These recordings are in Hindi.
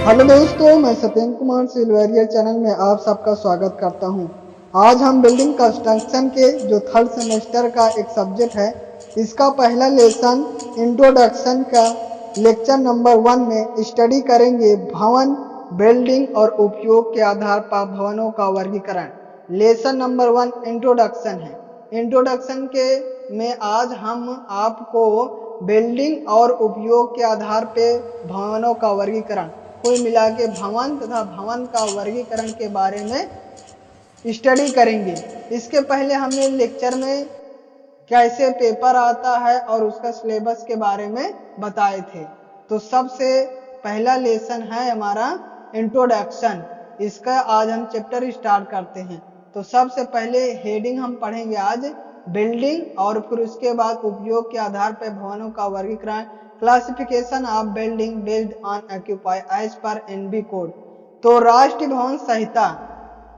हेलो दोस्तों, मैं सत्येंद्र कुमार सिल्वेरियर चैनल में आप सबका स्वागत करता हूं। आज हम बिल्डिंग कंस्ट्रक्शन के जो थर्ड सेमेस्टर का एक सब्जेक्ट है, इसका पहला लेसन इंट्रोडक्शन का लेक्चर नंबर 1 में स्टडी करेंगे। भवन, बिल्डिंग और उपयोग के आधार पर भवनों का वर्गीकरण। लेसन नंबर 1 इंट्रोडक्शन है। इंट्रोडक्शन के में आज हम आपको बिल्डिंग और उपयोग के आधार पे भवनों का वर्गीकरण, कुल मिला के भवन तथा भवन का वर्गीकरण के बारे में स्टडी करेंगे। इसके पहले हमने लेक्चर में कैसे पेपर आता है और उसका सिलेबस के बारे में बताए थे। तो सबसे पहला लेसन है हमारा इंट्रोडक्शन। इसका आज हम चैप्टर स्टार्ट करते हैं। तो सबसे पहले हेडिंग हम पढ़ेंगे आज बिल्डिंग, और फिर उसके बाद उपयोग के आधार पर भवनों का वर्गीकरण, classification of building based on occupancy पर एनबी कोड। तो राष्ट्रीय भवन संहिता,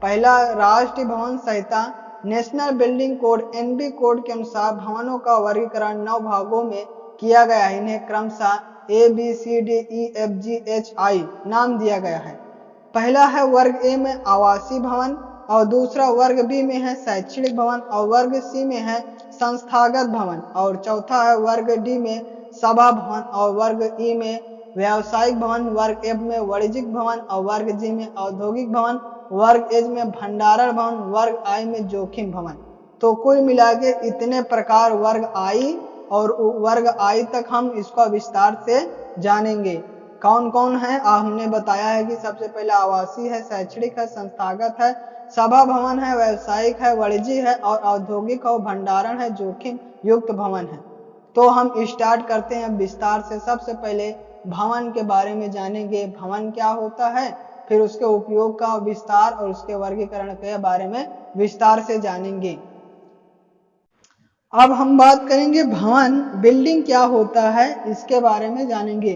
पहला राष्ट्रीय भवन संहिता national building code NB code के अनुसार भवनों का वर्गीकरण 9 भागों में किया गया है। इन्हें क्रमशः A B C D E F G H I नाम दिया गया है। पहला है वर्ग ए में आवासीय भवन, और दूसरा वर्ग बी में है शैक्षणिक भवन, और वर्ग सी में है संस्थागत भवन, और चौथा है वर्ग डी में सभा भवन, और वर्ग ई में व्यावसायिक भवन, वर्ग एफ में वाणिज्यिक भवन, और वर्ग जी में औद्योगिक भवन, वर्ग एच में भंडारण भवन, वर्ग आई में जोखिम भवन। तो कुल मिला के इतने प्रकार वर्ग आई, और वर्ग आई तक हम इसका विस्तार से जानेंगे। कौन कौन है हमने बताया है कि सबसे पहले आवासीय है, शैक्षणिक है, संस्थागत है, सभा भवन है, व्यावसायिक है, वाणिज्यिक है, और औद्योगिक और भंडारण है, जोखिम युक्त भवन है। तो हम स्टार्ट करते हैं विस्तार से। सबसे पहले भवन के बारे में जानेंगे, भवन क्या होता है, फिर उसके उपयोग का विस्तार और उसके वर्गीकरण के बारे में विस्तार से जानेंगे। अब हम बात करेंगे भवन, बिल्डिंग क्या होता है, इसके बारे में जानेंगे।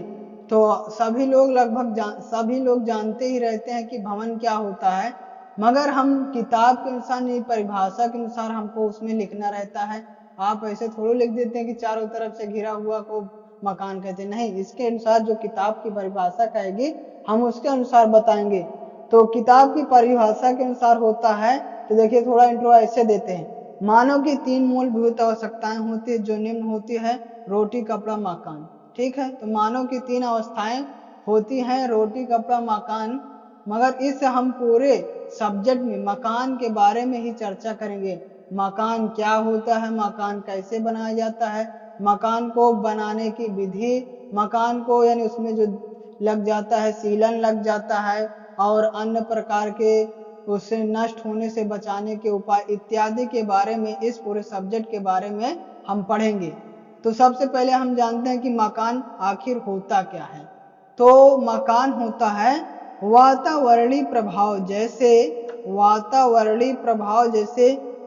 तो सभी लोग लगभग सभी लोग जानते ही रहते हैं कि भवन क्या होता है, मगर हम किताब के अनुसार नहीं, परिभाषा के अनुसार हमको उसमें लिखना रहता है। आप ऐसे थोड़ी लिख देते हैं कि चारों तरफ से घिरा हुआ को मकान कहते हैं, नहीं, इसके अनुसार जो किताब की परिभाषा कहेगी हम उसके अनुसार बताएंगे। तो किताब की परिभाषा के अनुसार होता है, तो देखिए थोड़ा इंट्रो ऐसे देते हैं। मानव की 3 मूलभूत आवश्यकताएं होती है, जो निम्न होती है: रोटी, कपड़ा, मकान। ठीक है, तो मानव की 3 अवस्थाएं होती हैं, रोटी, कपड़ा, मकान। मगर इस हम पूरे सब्जेक्ट में मकान के बारे में ही चर्चा करेंगे। मकान क्या होता है, मकान कैसे बनाया जाता है, मकान को बनाने की विधि, मकान को यानी उसमें जो लग जाता है, सीलन लग जाता है, और अन्य प्रकार के उससे नष्ट होने से बचाने के उपाय इत्यादि के बारे में, इस पूरे सब्जेक्ट के बारे में हम पढ़ेंगे। तो सबसे पहले हम जानते हैं कि मकान आखिर होता क्या है। तो मकान होता है वातावरणीय प्रभाव, जैसे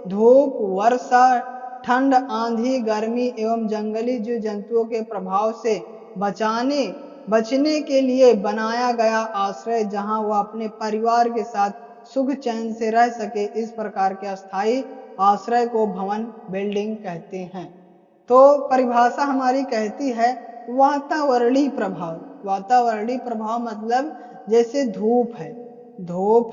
धूप, वर्षा, ठंड, आंधी, गर्मी एवं जंगली जीव जंतुओं के प्रभाव से बचने के लिए बनाया गया आश्रय, जहां वह अपने परिवार के साथ सुख चैन से रह सके। इस प्रकार के अस्थायी आश्रय को भवन, बिल्डिंग कहते हैं। तो परिभाषा हमारी कहती है वातावरणीय प्रभाव। वातावरणीय प्रभाव मतलब जैसे धूप है, धूप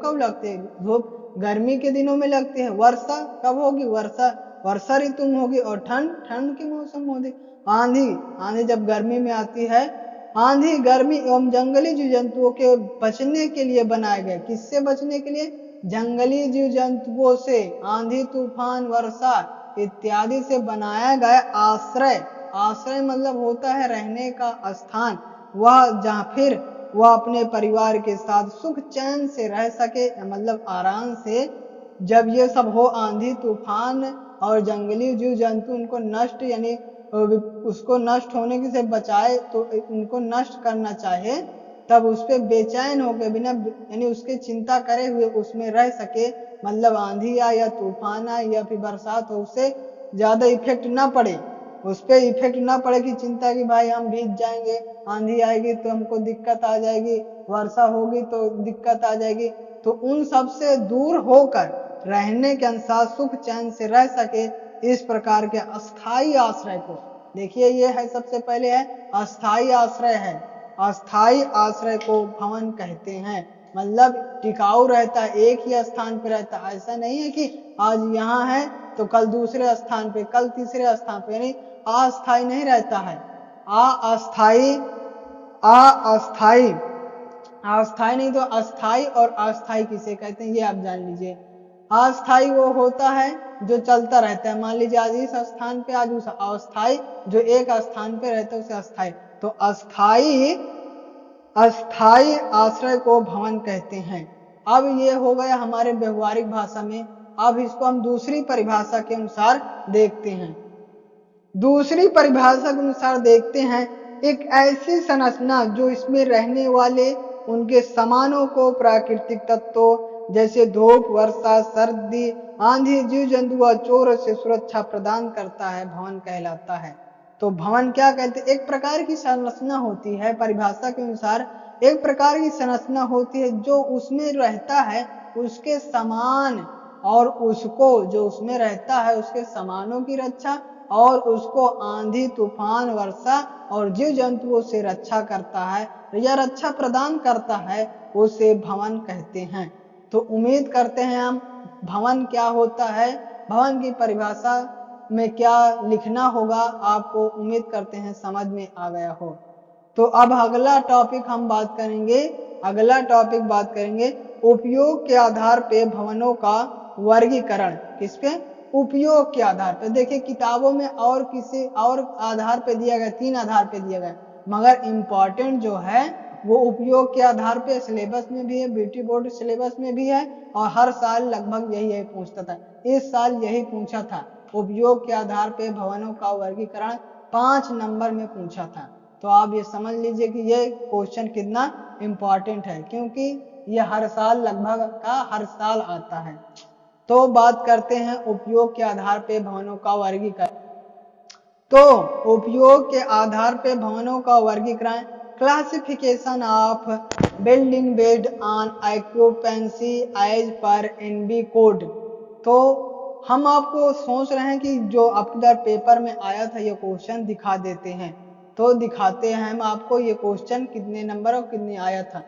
कब लगती है? धूप गर्मी के दिनों में लगती है। वर्षा कब होगी? वर्षा ऋतु में होगी। और ठंड के मौसम होगी। आंधी जब गर्मी में आती है। आंधी, गर्मी एवं जंगली जीव जंतुओं के बचने के लिए बनाए गए। किससे बचने के लिए? जंगली जीव जंतुओं से, आंधी, तूफान, वर्षा इत्यादि से बनाया गया आश्रय मतलब होता है रहने का स्थान, वह जहाँ फिर वह अपने परिवार के साथ सुख चैन से रह सके, मतलब आराम से। जब ये सब हो, आंधी, तूफान और जंगली जीव जंतु उनको नष्ट यानी उसको नष्ट होने से बचाए, तो उनको नष्ट करना चाहे, तब उस पर बेचैन होकर बिना यानी उसके चिंता करे हुए उसमें रह सके। मतलब आंधी आए या तूफान आए या फिर बरसात हो, उससे ज्यादा इफेक्ट ना पड़े, उस पर इफेक्ट ना पड़े कि चिंता कि भाई हम भीग जाएंगे, आंधी आएगी तो हमको दिक्कत आ जाएगी, वर्षा होगी तो दिक्कत आ जाएगी। तो उन सब से दूर होकर रहने के अनुसार सुख चैन से रह सके, इस प्रकार के अस्थायी आश्रय को देखिए। ये है सबसे पहले है अस्थायी आश्रय है। अस्थाई आश्रय को भवन कहते हैं। मतलब टिकाऊ रहता है, एक ही स्थान पे रहता है। ऐसा नहीं है कि आज यहाँ है तो कल दूसरे स्थान पे, कल तीसरे स्थान पे, नहीं, अस्थाई नहीं रहता है। अस्थाई, अस्थाई, अस्थाई नहीं तो अस्थाई और अस्थाई किसे कहते हैं ये आप जान लीजिए। अस्थाई वो होता है जो चलता रहता है। मान लीजिए आज इस स्थान पे, आज उस। अस्थाई जो एक स्थान पे रहता है उसे अस्थाई। तो अस्थाई, अस्थाई आश्रय को भवन कहते हैं। अब ये हो गया हमारे व्यवहारिक भाषा में। अब इसको हम दूसरी परिभाषा के अनुसार देखते हैं। दूसरी परिभाषा के अनुसार देखते हैं, एक ऐसी संरचना जो इसमें रहने वाले उनके सामानों को प्राकृतिक तत्वों जैसे धूप, वर्षा, सर्दी, आंधी, जीव जंतु व चोर से सुरक्षा प्रदान करता है, भवन कहलाता है। तो भवन क्या कहते हैं? एक प्रकार की संरचना होती है, परिभाषा के अनुसार एक प्रकार की संरचना होती है जो उसमें रहता है उसके सामान, और उसको जो उसमें रहता है उसके सामानों की रक्षा, और उसको आंधी, तूफान, वर्षा और जीव जंतुओं से रक्षा करता है या रक्षा प्रदान करता है, उसे भवन कहते हैं। तो उम्मीद करते हैं हम भवन क्या होता है, भवन की परिभाषा में क्या लिखना होगा, आपको उम्मीद करते हैं समझ में आ गया हो। तो अब अगला टॉपिक हम बात करेंगे, अगला टॉपिक बात करेंगे उपयोग के आधार पे भवनों का वर्गीकरण। किस पे? उपयोग के आधार पे। देखिए किताबों में और किसी और आधार पे दिया गया, 3 आधार पे दिया गया, मगर इम्पोर्टेंट जो है वो उपयोग के आधार पे सिलेबस में भी है, बीटी बोर्ड सिलेबस में भी है, और हर साल लगभग यही पूछता था। इस साल यही पूछा था, उपयोग के आधार पे भवनों का वर्गीकरण 5 नंबर में पूछा था। तो आप ये समझ लीजिए कि ये क्वेश्चन कितना इम्पोर्टेंट है, क्योंकि ये हर साल लगभग का हर साल आता है। तो बात करते हैं उपयोग के आधार पे भवनों का वर्गीकरण। तो उपयोग के आधार पे भवनों का वर्गीकरण, classification of building based on occupancy as पर एनबी कोड। तो हम आपको सोच रहे हैं कि जो आपके पेपर में आया था ये क्वेश्चन दिखा देते हैं, तो दिखाते हैं हम आपको ये क्वेश्चन कितने नंबर और कितने आया था।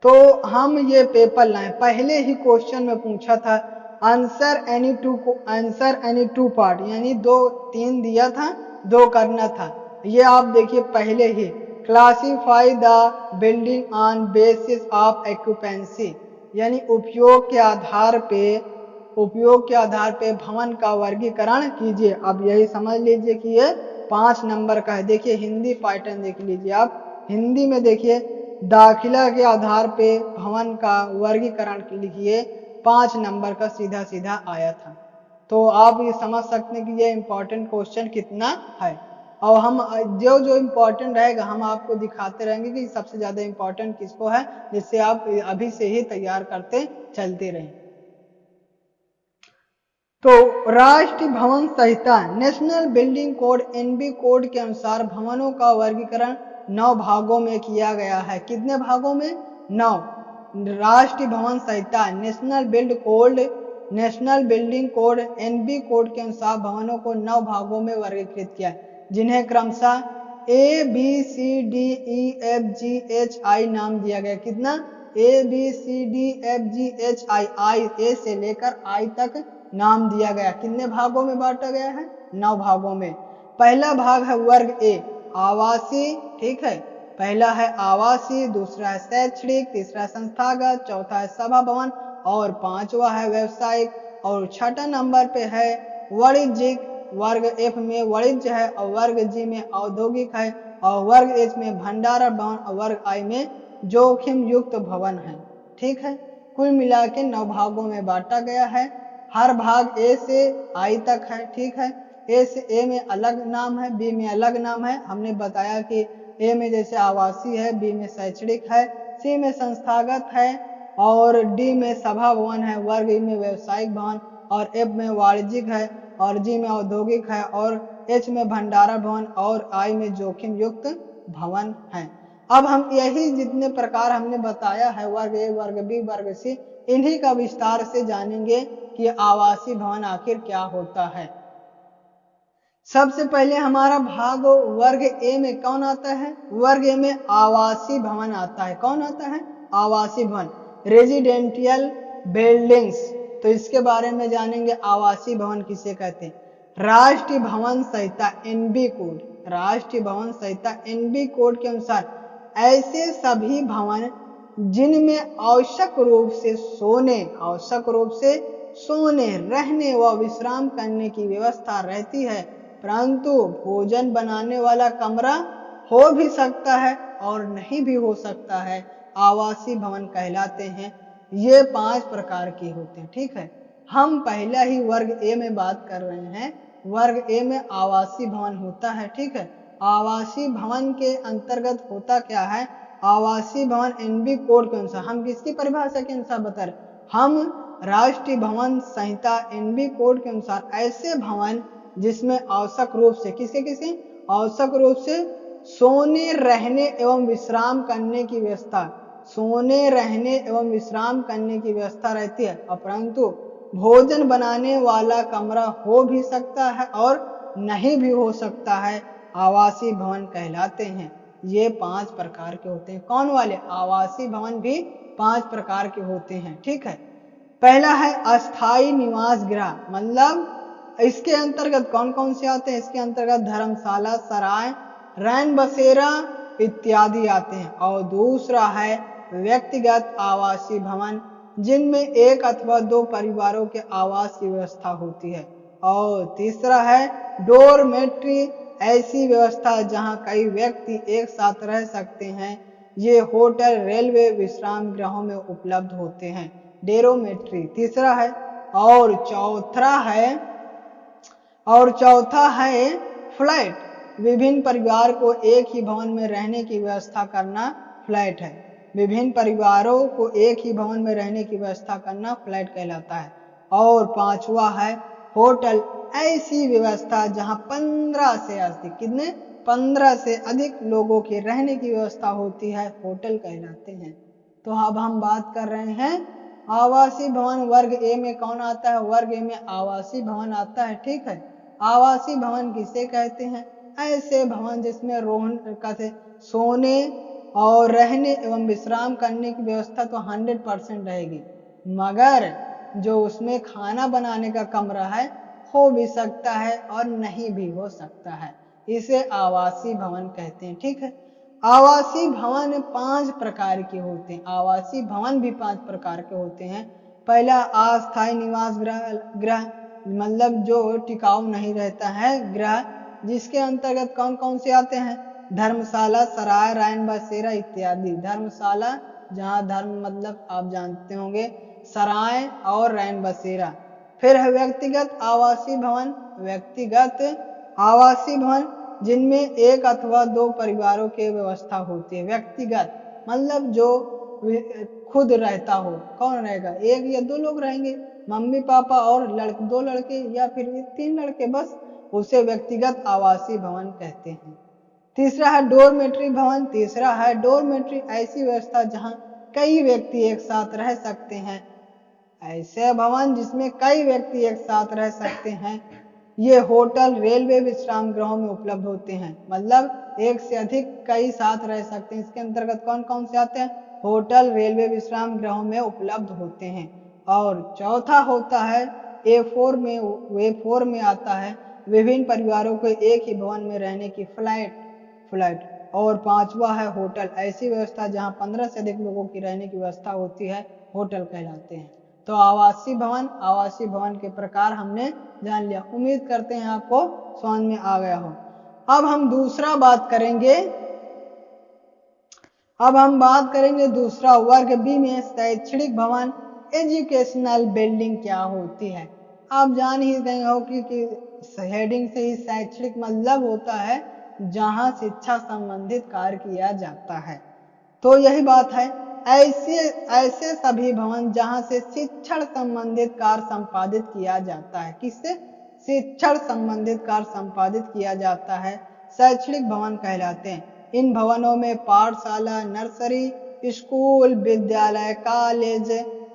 तो हम ये पेपर लाए, पहले ही क्वेश्चन में पूछा था आंसर एनी टू पार्ट, यानी 2-3 दिया था, 2 करना था। ये आप देखिए पहले ही, classify the building on basis of occupancy, यानी उपयोग के आधार पे भवन का वर्गीकरण कीजिए। अब यही समझ लीजिए कि ये 5 नंबर का है। देखिए हिंदी पैटर्न देख लीजिए आप, हिंदी में देखिए दाखिला के आधार पे भवन का वर्गीकरण लिखिए, 5 नंबर का सीधा सीधा आया था। तो आप ये समझ सकते हैं कि ये इम्पोर्टेंट क्वेश्चन कितना है, और हम जो जो इम्पोर्टेंट रहेगा हम आपको दिखाते रहेंगे कि सबसे ज्यादा इम्पोर्टेंट किसको है, जिससे आप अभी से ही तैयार करते चलते रहें। तो राष्ट्रीय भवन संहिता national building code NB code के अनुसार भवनों का वर्गीकरण 9 भागों में किया गया है। कितने भागों में? 9। राष्ट्रीय भवन संहिता national building code NB code के अनुसार भवनों को 9 भागों में वर्गीकृत किया, जिन्हें क्रमशः ABCDEFGHI नाम दिया गया। कितना? ABCDEFGHI, आई ए से लेकर आई तक नाम दिया गया। कितने भागों में बांटा गया है? 9 भागों में। पहला भाग है वर्ग ए, आवासीय, ठीक है, पहला है आवासीय, दूसरा है शैक्षणिक, तीसरा संस्थागत, चौथा है सभा भवन, और 5वां है व्यावसायिक, और 6ठा नंबर पे है वाणिज्यिक। वर्ग एफ में वाणिज्य है, और वर्ग जी में औद्योगिक है, और वर्ग एच में भंडारण भवन, और वर्ग आई में जोखिम युक्त भवन है। ठीक है, कुल मिला के 9 भागों में बांटा गया है। हर भाग ए से आई तक है। ठीक है, ए में अलग नाम है, बी में अलग नाम है। हमने बताया कि ए में जैसे आवासीय है, बी में शैक्षणिक है, सी में संस्थागत है, और डी में सभा भवन है, वर्ग ई में व्यवसायिक भवन, और एफ में वाणिज्यिक है, और जी में औद्योगिक है, और एच में भंडारण भवन, और आई में जोखिम युक्त भवन है। अब हम यही जितने प्रकार हमने बताया है, वर्ग ए, वर्ग बी, वर्ग सी, इन्हीं का विस्तार से जानेंगे कि आवासीय भवन आखिर क्या होता है। सबसे पहले हमारा भाग वर्ग ए में कौन आता है? वर्ग ए में आवासीय भवन आता है। कौन आता है? आवासीय भवन, रेजिडेंशियल बिल्डिंग्स। तो इसके बारे में जानेंगे, आवासीय भवन किसे कहते हैं। राष्ट्रीय भवन संहिता एनबी कोड, राष्ट्रीय भवन संहिता एनबी कोड के अनुसार ऐसे सभी भवन जिनमें आवश्यक रूप से सोने, रहने व विश्राम करने की व्यवस्था रहती है, परंतु भोजन बनाने वाला कमरा हो भी सकता है और नहीं भी हो सकता है, आवासीय भवन कहलाते हैं। ये 5 प्रकार के होते हैं। ठीक है, हम पहला ही वर्ग ए में बात कर रहे हैं। वर्ग ए में आवासीय भवन होता है। ठीक है, आवासीय भवन के अंतर्गत होता क्या है? आवासीय भवन एनबी कोड के अनुसार, हम किसकी परिभाषा के अनुसार बता रहे? हम राष्ट्रीय भवन संहिता एनबी कोड के अनुसार ऐसे भवन जिसमें आवश्यक रूप से किसके आवश्यक रूप से सोने, रहने एवं विश्राम करने की व्यवस्था, सोने, रहने एवं विश्राम करने की व्यवस्था रहती है, परंतु भोजन बनाने वाला कमरा हो भी सकता है और नहीं भी हो सकता है, आवासीय भवन कहलाते हैं। ये 5 प्रकार के होते हैं। कौन वाले? आवासीय भवन भी 5 प्रकार के होते हैं। ठीक है, पहला है अस्थायी निवास गृह, मतलब इसके अंतर्गत कौन कौन से आते हैं? इसके अंतर्गत धर्मशाला, सराय, रैन बसेरा इत्यादि आते हैं। और दूसरा है व्यक्तिगत आवासीय भवन, जिनमें 1 अथवा 2 परिवारों के आवास की व्यवस्था होती है। और तीसरा है डोरमेट्री, ऐसी व्यवस्था जहां कई व्यक्ति एक साथ रह सकते हैं। ये होटल, रेलवे, विश्राम गृहों में उपलब्ध होते हैं, डोरमेट्री तीसरा है। और चौथा है फ्लैट, विभिन्न परिवार को एक ही भवन में रहने की व्यवस्था करना फ्लैट है। विभिन्न परिवारों को एक ही भवन में रहने की व्यवस्था करना फ्लैट कहलाता है। और 5वां है होटल, ऐसी व्यवस्था जहां 15 से अधिक, कितने? 15 से अधिक लोगों के रहने की व्यवस्था होती है, होटल कहलाते हैं। तो अब हम बात कर रहे हैं आवासीय भवन। वर्ग ए में कौन आता है? वर्ग ए में आवासीय भवन आता है। ठीक है, आवासीय भवन किसे कहते हैं? ऐसे भवन जिसमें सोने और रहने एवं विश्राम करने की व्यवस्था तो 100% रहेगी, मगर जो उसमें खाना बनाने का कमरा है हो भी सकता है और नहीं भी हो सकता है, इसे आवासीय भवन कहते हैं। ठीक है, आवासीय भवन 5 प्रकार के होते हैं। आवासीय भवन भी 5 प्रकार के होते हैं। पहला अस्थायी निवास गृह, मतलब जो टिकाऊ नहीं रहता है गृह, जिसके अंतर्गत कौन कौन से आते हैं? धर्मशाला, सराय, रैन बसेरा इत्यादि। धर्मशाला जहाँ धर्म मतलब आप जानते होंगे, सराय और रैन बसेरा। फिर है व्यक्तिगत आवासीय भवन, व्यक्तिगत आवासीय भवन जिनमें 1 अथवा 2 परिवारों की व्यवस्था होती है। व्यक्तिगत मतलब जो खुद रहता हो। कौन रहेगा? 1 या 2 लोग रहेंगे, मम्मी पापा और 2 लड़के या फिर 3 लड़के, बस उसे व्यक्तिगत आवासीय भवन कहते हैं। तीसरा है डोरमेट्री भवन। तीसरा है डोरमेट्री, ऐसी व्यवस्था जहां कई व्यक्ति एक साथ रह सकते हैं। ऐसे भवन जिसमें कई व्यक्ति एक साथ रह सकते हैं, ये होटल, रेलवे, विश्राम गृहों में उपलब्ध होते हैं। मतलब 1 से अधिक कई साथ रह सकते हैं। इसके अंतर्गत कौन कौन से आते हैं? होटल, रेलवे, विश्राम गृहों में उपलब्ध होते हैं। और चौथा होता है A4 में आता है विभिन्न परिवारों को एक ही भवन में रहने की फ्लैट। और 5वां है होटल, ऐसी व्यवस्था जहां 15 से अधिक लोगों की रहने की व्यवस्था होती है, होटल कहलाते हैं। तो आवासीय भवन के प्रकार हमने जान लिया। उम्मीद करते हैं आपको समझ में आ गया हो। अब हम बात करेंगे दूसरा वर्ग बी में शैक्षणिक भवन, एजुकेशनल बिल्डिंग क्या होती है। आप जान ही गए हो कि हेडिंग से ही शैक्षणिक मतलब होता है जहां शिक्षा संबंधित कार्य किया जाता है। तो यही बात है, ऐसे सभी भवन जहां से शिक्षण संबंधित कार्य संपादित किया जाता है। किससे? शिक्षण संबंधित कार्य संपादित किया जाता है, शैक्षणिक भवन कहलाते हैं। इन भवनों में पाठशाला, नर्सरी, स्कूल, विद्यालय,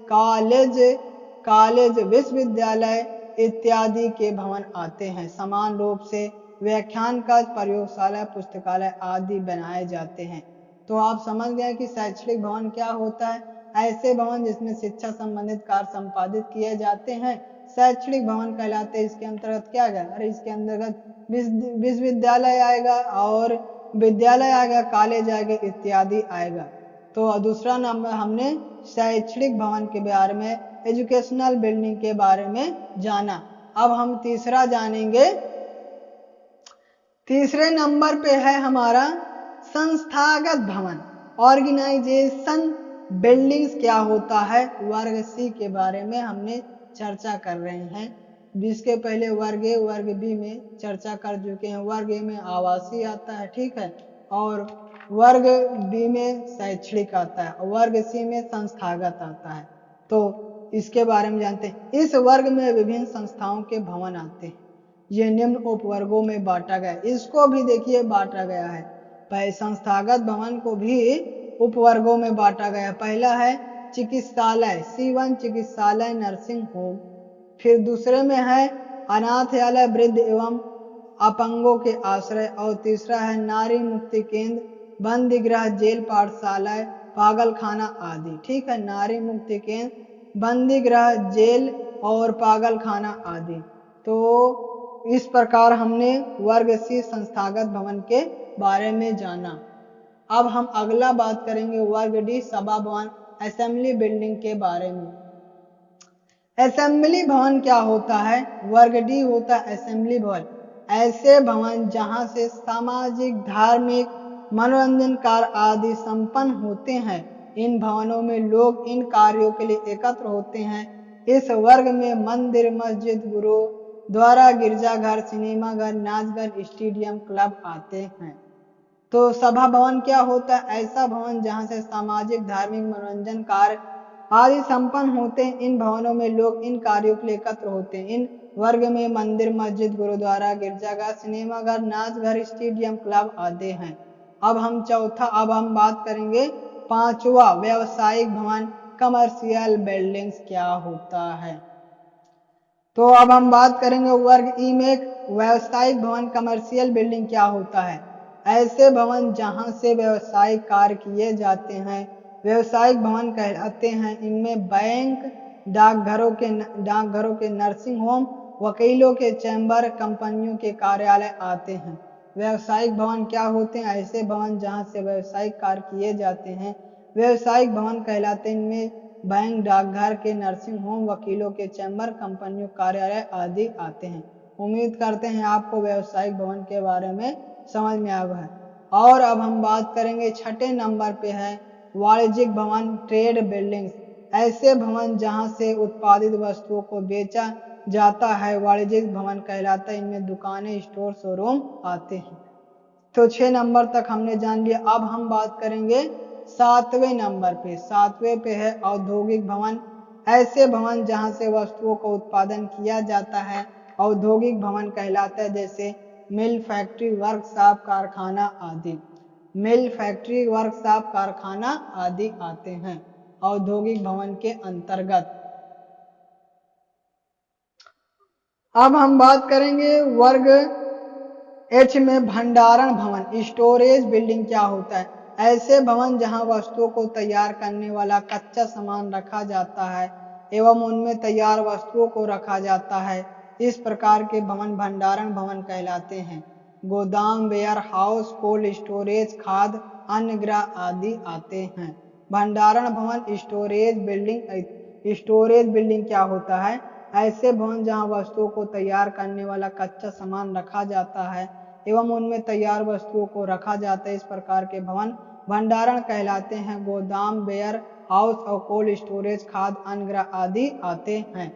कॉलेज, विश्वविद्यालय इत्यादि के भवन आते हैं। समान रूप से व्याख्यान कक्ष, प्रयोगशाला, पुस्तकालय आदि बनाए जाते हैं। तो आप समझ गए कि शैक्षणिक भवन क्या होता है। ऐसे भवन जिसमें शिक्षा संबंधित कार्य संपादित किए जाते हैं शैक्षणिक भवन कहलाते हैं। इसके अंतर्गत क्या आएगा? अरे इसके अंतर्गत विश्वविद्यालय आएगा और विद्यालय आएगा, कॉलेज आएगा, इत्यादि आएगा। तो दूसरा नंबर हमने शैक्षणिक भवन के बारे में, एजुकेशनल बिल्डिंग के बारे में जाना। अब हम तीसरा जानेंगे। तीसरे नंबर पे है हमारा संस्थागत भवन, ऑर्गेनाइजेशन बिल्डिंग्स क्या होता है। वर्ग सी के बारे में हमने चर्चा कर रहे हैं, जिसके पहले वर्ग ए वर्ग बी में चर्चा कर चुके हैं। वर्ग ए में आवासीय आता है, ठीक है, और वर्ग बी में शैक्षणिक आता है और वर्ग सी में संस्थागत आता है। तो इसके बारे में जानते हैं। इस वर्ग में विभिन्न संस्थाओं के भवन आते हैं। ये निम्न उपवर्गों में बांटा गया है। इसको भी देखिए बांटा गया है। संस्थागत भवन को भी उपवर्गों में बांटा गया है। पहला है चिकित्सालय, C1 चिकित्सालय नर्सिंग होम। फिर दूसरे में है अनाथालय, वृद्ध एवं अपंगों के आश्रय। और तीसरा है नारी मुक्ति केंद्र, बंदी गृह, जेल, पाठशाला, पागल खाना आदि। ठीक है, नारी मुक्ति केंद्र, बंदी गृह, जेल और पागल खाना आदि। तो इस प्रकार हमने वर्ग सी संस्थागत भवन के बारे में जाना। अब हम अगला बात करेंगे वर्ग डी सभा भवन, असेंबली बिल्डिंग के बारे में। असेंबली भवन क्या होता है? वर्ग डी होता है असेंबली भवन, ऐसे भवन जहां से सामाजिक, धार्मिक, मनोरंजन कार्य आदि संपन्न होते हैं। इन भवनों में लोग इन कार्यों के लिए एकत्र होते हैं। इस वर्ग में मंदिर, मस्जिद, गुरुद्वारा, गिरजाघर, सिनेमाघर, नाचघर, स्टेडियम, क्लब आते हैं। तो सभा भवन क्या होता है? ऐसा भवन जहां से सामाजिक, धार्मिक, मनोरंजन कार्य आदि संपन्न होते हैं। इन भवनों में लोग इन कार्यों के लिए एकत्र होते हैं। इन वर्ग में मंदिर, मस्जिद, गुरुद्वारा, गिरजाघर, सिनेमाघर, नाचघर, स्टेडियम, क्लब आदि हैं। अब हम बात करेंगे पांचवा व्यावसायिक भवन, कमर्शियल बिल्डिंग्स क्या होता है। तो अब हम बात करेंगे वर्ग ई में व्यावसायिक भवन, कमर्शियल बिल्डिंग क्या होता है। ऐसे भवन जहां से व्यावसायिक कार्य किए जाते हैं व्यावसायिक भवन कहलाते हैं। इनमें बैंक, डाकघरों के नर्सिंग होम, वकीलों के चैम्बर, कंपनियों के कार्यालय आते हैं। व्यावसायिक भवन क्या होते हैं? ऐसे भवन जहां से व्यावसायिक कार्य किए जाते हैं व्यावसायिक भवन कहलाते हैं। इनमें बैंक, डाकघर के नर्सिंग होम, वकीलों के चैम्बर, कंपनियों कार्यालय आदि आते हैं। उम्मीद करते हैं आपको व्यावसायिक भवन के बारे में समझ में आ गया है। और अब हम बात करेंगे छठे नंबर पे है वाणिज्यिक भवन, ट्रेड बिल्डिंग्स। ऐसे भवन जहां से उत्पादित वस्तुओं को बेचा जाता है वाणिज्यिक भवन कहलाता है। इनमें दुकानें, स्टोर, शोरूम आते हैं। तो 6 नंबर तक हमने जान लिया। अब हम बात करेंगे 7वें नंबर पे। 7वें पे है औद्योगिक भवन। ऐसे भवन जहां से वस्तुओं का उत्पादन किया जाता है औद्योगिक भवन कहलाता है। जैसे मिल, फैक्ट्री, वर्कशॉप, कारखाना आदि। मिल, फैक्ट्री, वर्कशॉप, कारखाना आदि आते हैं औद्योगिक भवन के अंतर्गत। अब हम बात करेंगे वर्ग एच में भंडारण भवन, स्टोरेज बिल्डिंग क्या होता है। ऐसे भवन जहां वस्तुओं को तैयार करने वाला कच्चा सामान रखा जाता है एवं उनमें तैयार वस्तुओं को रखा जाता है। इस प्रकार के भवन भंडारण भवन कहलाते हैं। गोदाम, वेयर हाउस, कोल्ड स्टोरेज, खाद्य, अन्न गृह आदि आते हैं। भंडारण भवन, स्टोरेज बिल्डिंग क्या होता है? ऐसे भवन जहां वस्तुओं को तैयार करने वाला कच्चा सामान रखा जाता है एवं उनमें तैयार वस्तुओं को रखा जाता है। इस प्रकार के भवन भंडारण कहलाते हैं। गोदाम, वेयर हाउस और कोल्ड स्टोरेज, खाद्य, अन्न गृह आदि आते हैं।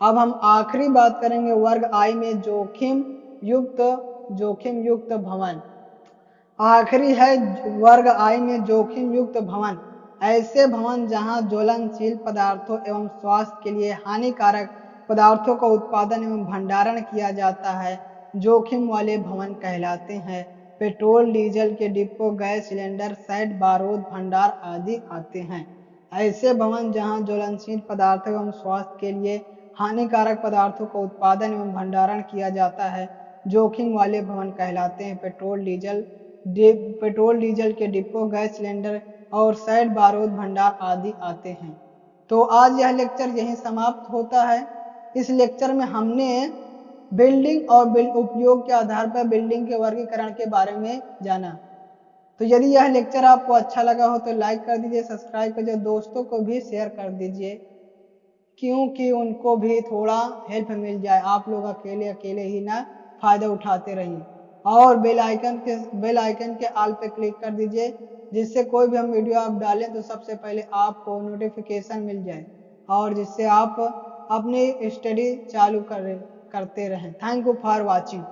अब हम आखिरी बात करेंगे वर्ग आई में जोखिम युक्त भवन। आखिरी है वर्ग आई में जोखिम युक्त भवन। ऐसे भवन जहां ज्वलनशील पदार्थों एवं स्वास्थ्य के लिए हानिकारक पदार्थों का उत्पादन एवं भंडारण किया जाता है जोखिम वाले भवन कहलाते हैं। पेट्रोल, डीजल के डिपो, गैस सिलेंडर, शेड, बारूद भंडार आदि आते हैं। ऐसे भवन जहां ज्वलनशील पदार्थों एवं स्वास्थ्य के लिए हानिकारक पदार्थों का उत्पादन एवं भंडारण किया जाता है जोखिम वाले भवन कहलाते हैं। पेट्रोल डीजल के डिपो, गैस सिलेंडर और शैड बारूद भंडार आदि आते हैं। तो आज यह लेक्चर यहीं समाप्त होता है। इस लेक्चर में हमने बिल्डिंग और उपयोग के आधार पर बिल्डिंग के वर्गीकरण के बारे में जाना। तो यदि यह लेक्चर आपको अच्छा लगा हो तो लाइक कर दीजिए, सब्सक्राइब कर दीजिए, दोस्तों को भी शेयर कर दीजिए, क्योंकि उनको भी थोड़ा हेल्प मिल जाए। आप लोग अकेले ही ना फायदा उठाते रहिए। और बेल आइकन के ऑल पे क्लिक कर दीजिए, जिससे कोई भी हम वीडियो आप डालें तो सबसे पहले आपको नोटिफिकेशन मिल जाए और जिससे आप अपनी स्टडी चालू करते रहें। Thank you for watching.